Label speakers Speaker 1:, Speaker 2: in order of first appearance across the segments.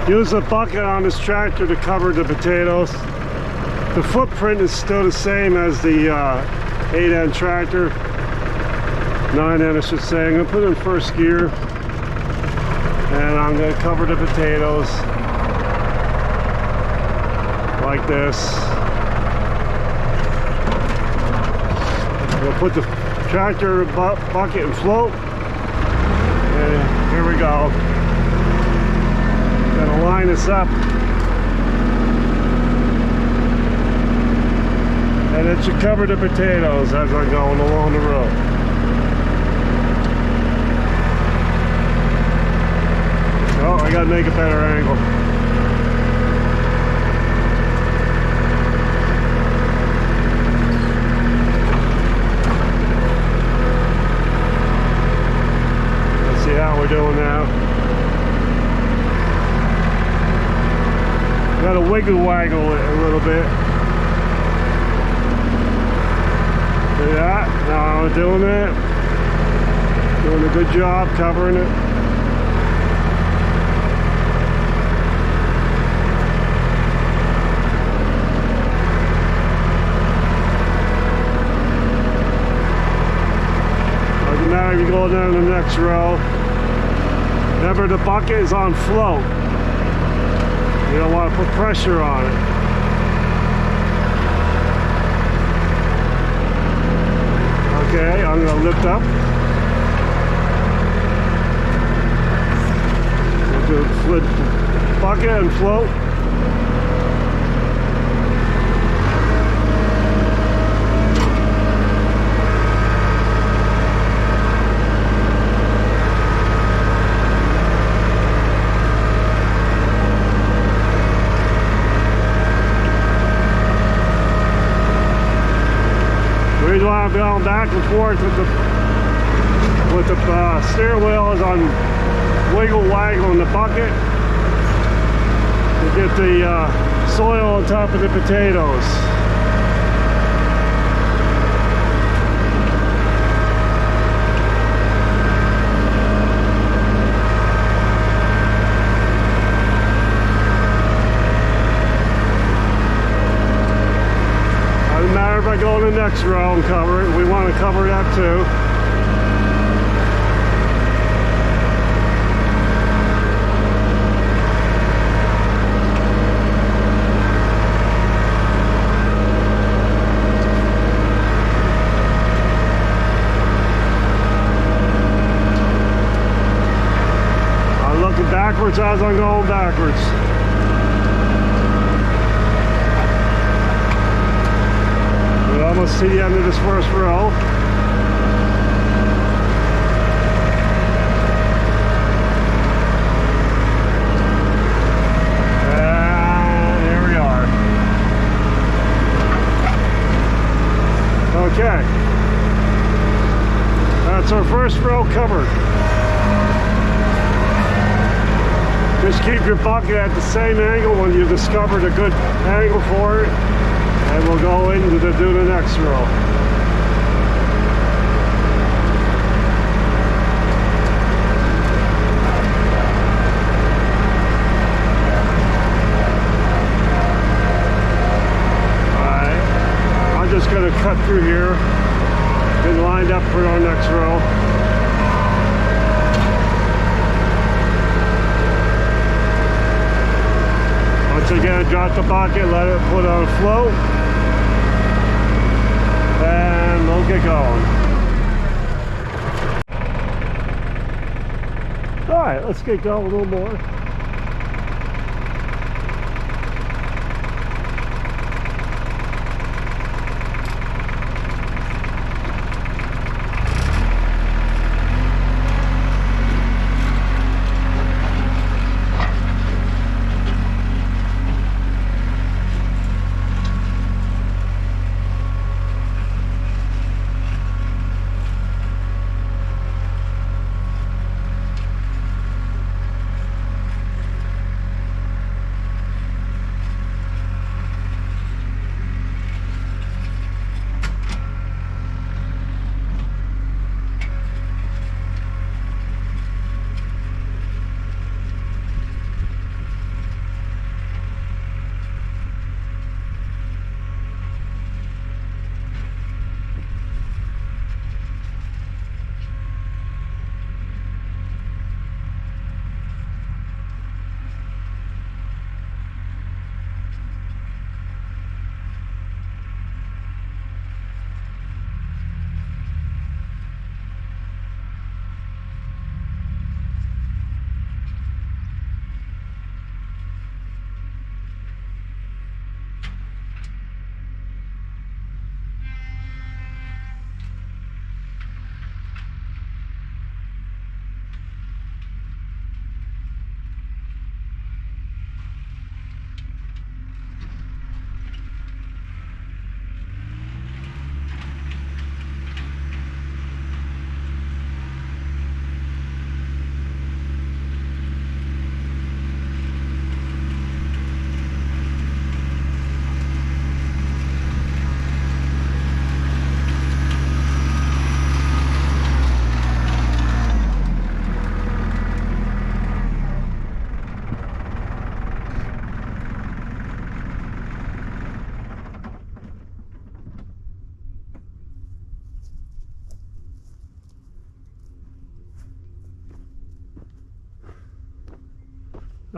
Speaker 1: Use a bucket on this tractor to cover the potatoes. The footprint is still the same as the 8N tractor. 9N I should say. I'm going to put it in first gear. And I'm going to cover the potatoes. Like this. We'll put the tractor bucket and float. And here we go. Gonna line this up. And it should cover the potatoes as I'm going along the road. Oh, I gotta make a better angle. Let's see how we're doing now. Gotta wiggle waggle it a little bit. See that? Now I'm doing that. Doing a good job covering it. Doesn't matter if you go down the next row. Remember, the bucket is on float. You don't want to put pressure on it. Okay, I'm going to lift up. We'll do flip bucket and float. The reason why I'm going back and forth with the steering wheel is on wiggle waggle in the bucket to get the soil on top of the potatoes. Doesn't matter if I go in the next row and cover it. We want to cover that too. I'm looking backwards as I'm going backwards. We're almost to the end of this first row. And here we are. Okay. That's our first row covered. Just keep your bucket at the same angle when you discovered a good angle for it. And we'll go into do the next row. Alright, I'm just going to cut through here, get lined up for our next row. Once again, drop the bucket, let it put on float. And we'll get going. All right, let's get going a little more.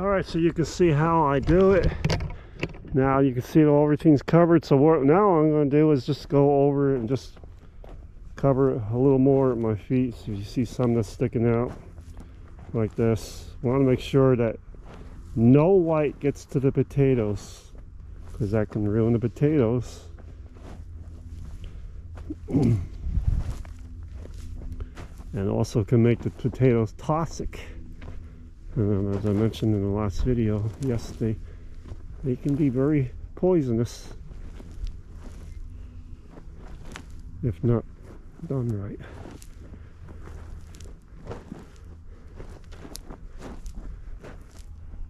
Speaker 1: All right, so you can see how I do it. Now you can see that everything's covered. So now what I'm going to do is just go over and just cover a little more at my feet. So you see some that's sticking out like this. I want to make sure that no white gets to the potatoes, because that can ruin the potatoes. And also can make the potatoes toxic. And as I mentioned in the last video, yes, they can be very poisonous if not done right.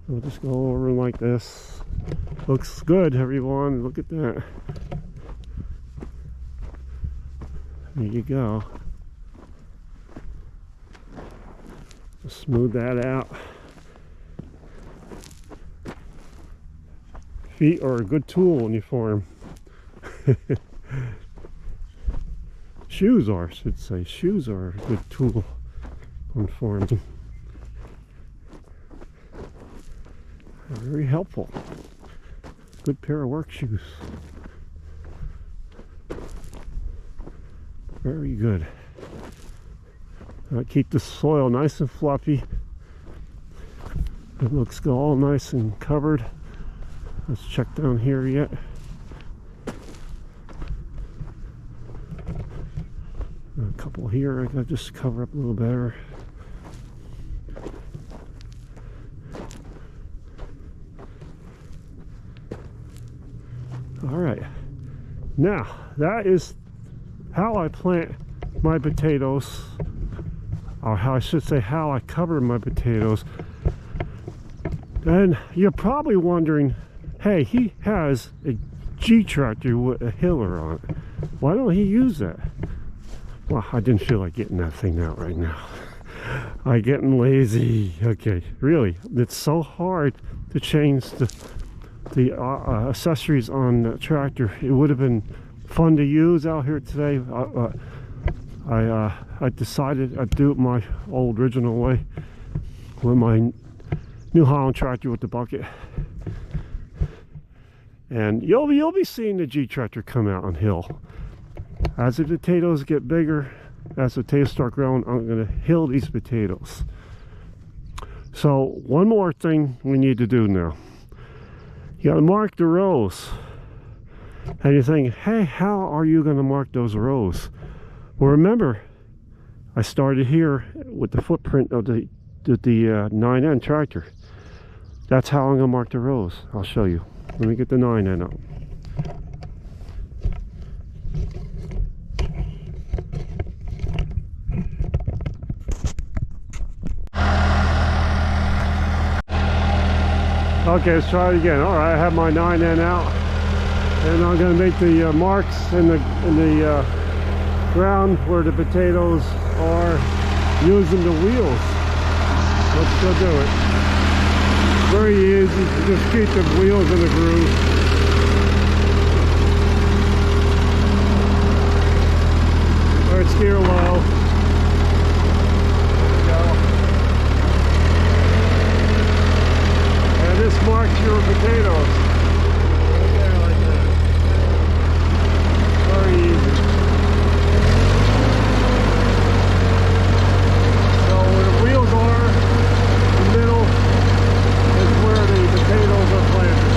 Speaker 1: We'll just go over like this. Looks good, everyone. Look at that. There you go. Just smooth that out. Feet are a good tool when you farm. Shoes are, I should say. Shoes are a good tool on farming. Very helpful. Good pair of work shoes. Very good. Keep the soil nice and fluffy. It looks all nice and covered. Let's check down here yet. A couple here I gotta just cover up a little better. All right, now that is how I plant my potatoes, or how I should say how I cover my potatoes. And you're probably wondering, hey, he has a G-tractor with a hiller on it. Why don't he use that? Well, I didn't feel like getting that thing out right now. I'm getting lazy. Okay, really, it's so hard to change the accessories on the tractor. It would have been fun to use out here today. I decided I'd do it my old original way with my New Holland tractor with the bucket. And you'll be seeing the G-tractor come out on hill. As the potatoes get bigger, as the potatoes start growing, I'm going to hill these potatoes. So one more thing we need to do now. You got to mark the rows. And you're thinking, hey, how are you going to mark those rows? Well, remember, I started here with the footprint of the 9N tractor. That's how I'm going to mark the rows. I'll show you. Let me get the 9N out. Okay, let's try it again. All right, I have my 9N out, and I'm going to make the marks in the ground where the potatoes are, using the wheels. Let's go do it. Very easy. Just keep the wheels in the groove. All right, steer low. This marks your potatoes. Right there, like that. Very easy. So where the wheels are, the middle is where the potatoes are planted.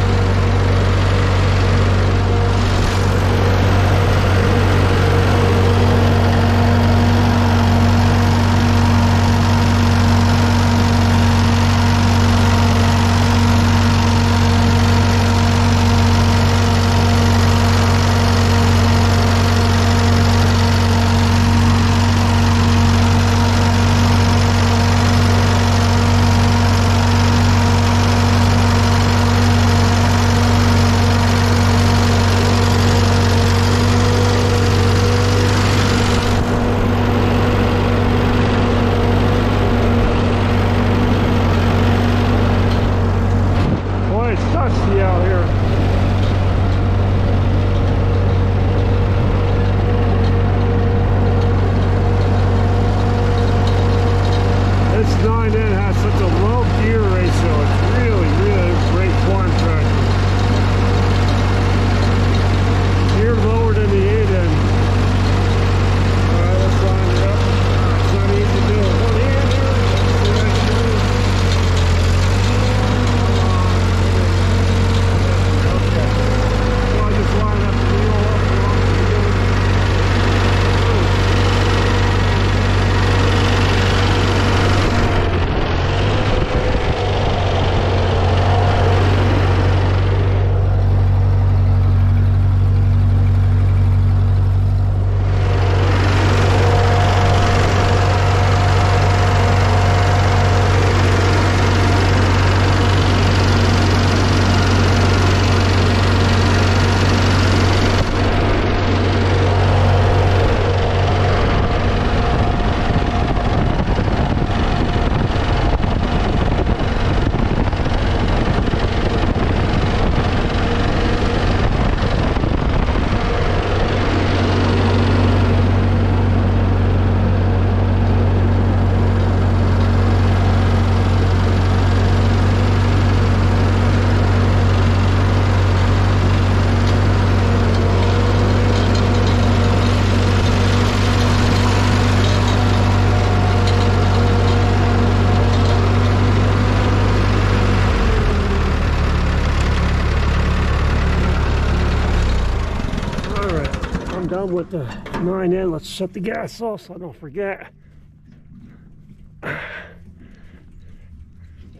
Speaker 1: I'm done with the 9N. Let's shut the gas off so I don't forget.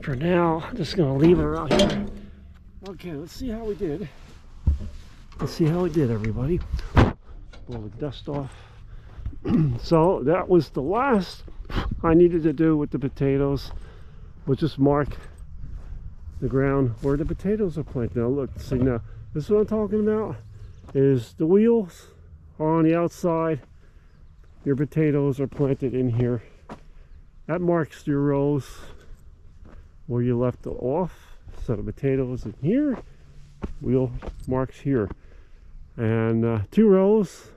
Speaker 1: For now, I'm just gonna leave her out here. Okay, let's see how we did. Let's see how we did, everybody. Blow the dust off. So that was the last I needed to do with the potatoes. We'll just mark the ground where the potatoes are planted. Now look, see, now this is what I'm talking about, is the wheels are on the outside. Your potatoes are planted in here. That marks your rows where you left it off. So the potatoes in here, wheel marks here, and 2 rows,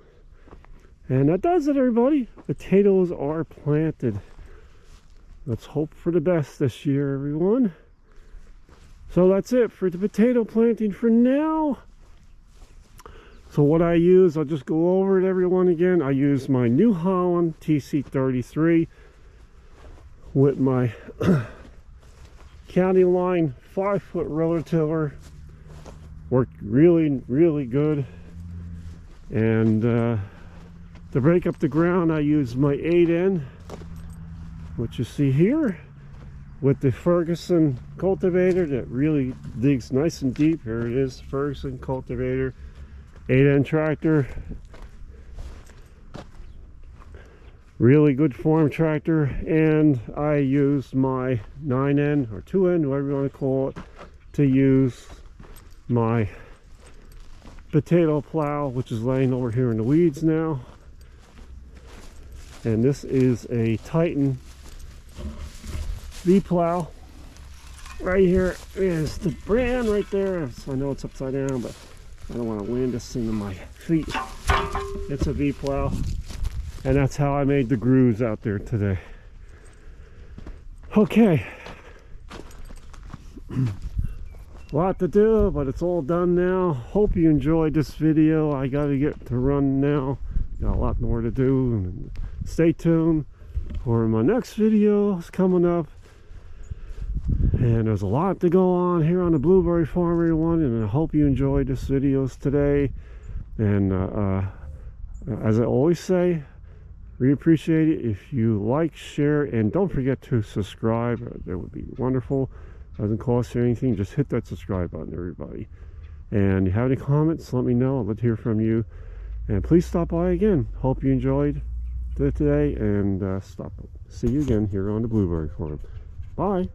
Speaker 1: and that does it, everybody. Potatoes are planted. Let's hope for the best this year, everyone. So that's it for the potato planting for now. So what I use, I'll just go over it, everyone, again. I use my New Holland TC33 with my County Line 5-foot rototiller. Worked really, really good. And to break up the ground, I use my 8N, which you see here, with the Ferguson cultivator that really digs nice and deep. Here it is, Ferguson cultivator, 8N tractor. Really good farm tractor. And I use my 9N or 2N, whatever you want to call it, to use my potato plow, which is laying over here in the weeds now. And this is a Titan V plow. Right here is the brand right there. So I know it's upside down, but I don't want to land this into my feet. It's a V plow, and that's how I made the grooves out there today. Okay. A lot to do, but it's all done now. Hope you enjoyed this video. I gotta get to run now. Got a lot more to do. Stay tuned for my next video. It's coming up. And there's a lot to go on here on the blueberry farm, everyone. And I hope you enjoyed this videos today. And as I always say, we appreciate it if you like, share, and don't forget to subscribe. That would be wonderful. Doesn't cost you anything. Just hit that subscribe button, everybody. And if you have any comments, let me know. I'd love to hear from you. And please stop by again. Hope you enjoyed today, and see you again here on the blueberry farm. Bye.